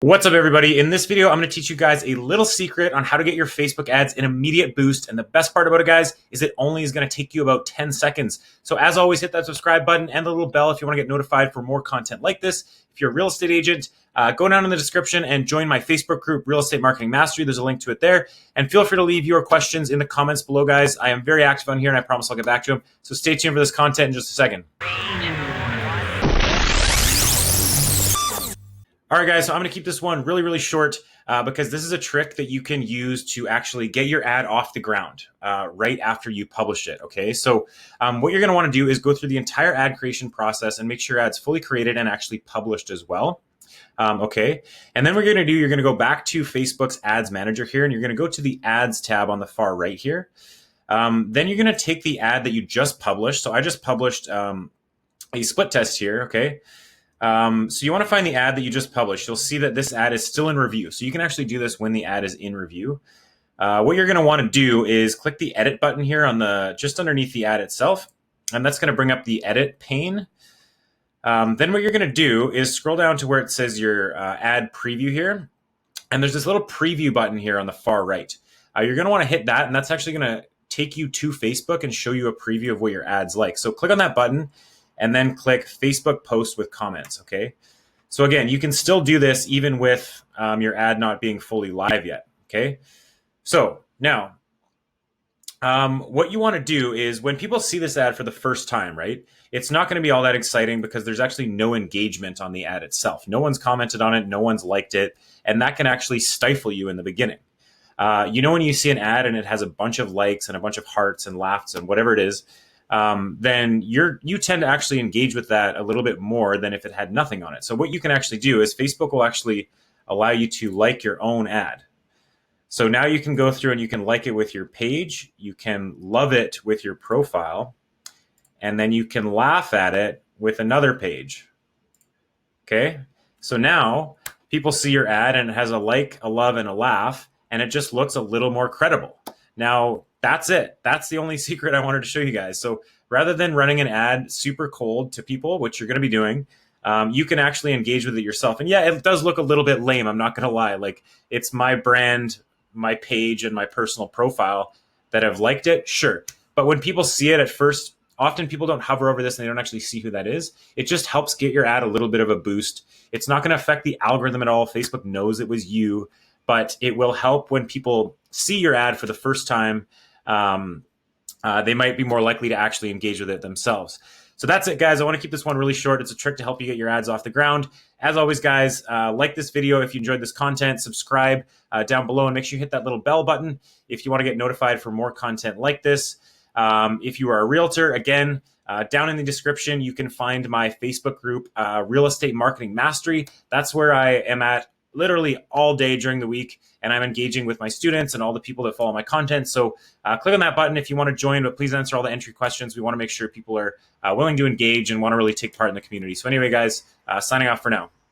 What's up, everybody? In this video, I'm going to teach you guys a little secret on how to get your Facebook ads an immediate boost. And the best part about it, guys, is it only is going to take you about 10 seconds. So as always, hit that subscribe button and the little bell if you want to get notified for more content like this. If you're a real estate agent, go down in the description and join my Facebook group, Real Estate Marketing Mastery. There's a link to it there. And feel free to leave your questions in the comments below, guys. I am very active on here, and I promise I'll get back to them. So stay tuned for this content in just a second. All right, guys, so I'm going to keep this one really short because this is a trick that you can use to actually get your ad off the ground right after you publish it, okay? So what you're going to want to do is go through the entire ad creation process and make sure your ad's fully created and actually published as well, okay? And then what you're going to do, you're going to go back to Facebook's Ads Manager here, and you're going to go to the Ads tab on the far right here. Then you're going to take the ad that you just published. So I just published a split test here, okay? So you want to find the ad that you just published. You'll see that this ad is still in review. So you can actually do this when the ad is in review. What you're going to want to do is click the edit button here on just underneath the ad itself. And that's going to bring up the edit pane. Then what you're going to do is scroll down to where it says your ad preview here. And there's this little preview button here on the far right. You're going to want to hit that, and that's actually going to take you to Facebook and show you a preview of what your ad's like. So click on that button and then click Facebook post with comments, okay? So again, you can still do this even with your ad not being fully live yet, okay? So now, what you wanna do is when people see this ad for the first time, right? It's not gonna be all that exciting because there's actually no engagement on the ad itself. No one's commented on it, no one's liked it, and that can actually stifle you in the beginning. You know when you see an ad and it has a bunch of likes and a bunch of hearts and laughs and whatever it is, then you tend to actually engage with that a little bit more than if it had nothing on it. So what you can actually do is Facebook will actually allow you to like your own ad. So now you can go through and you can like it with your page, you can love it with your profile, and then you can laugh at it with another page. Okay? So now people see your ad and it has a like, a love, and a laugh, and it just looks a little more credible. Now, that's it. That's the only secret I wanted to show you guys. So rather than running an ad super cold to people, which you're going to be doing, you can actually engage with it yourself. And yeah, it does look a little bit lame. I'm not going to lie. Like, it's my brand, my page, and my personal profile that have liked it. Sure. But when people see it at first, often people don't hover over this and they don't actually see who that is. It just helps get your ad a little bit of a boost. It's not going to affect the algorithm at all. Facebook knows it was you, but it will help when people see your ad for the first time. They might be more likely to actually engage with it themselves. So that's it, guys. I want to keep this one really short. It's a trick to help you get your ads off the ground. As always, guys, like this video if you enjoyed this content, subscribe down below, and make sure you hit that little bell button if you want to get notified for more content like this. If you are a realtor, again, down in the description, you can find my Facebook group, Real Estate Marketing Mastery. That's where I am at literally all day during the week, and I'm engaging with my students and all the people that follow my content. So click on that button if you want to join, but please answer all the entry questions. We want to make sure people are willing to engage and want to really take part in the community. So anyway, guys, signing off for now.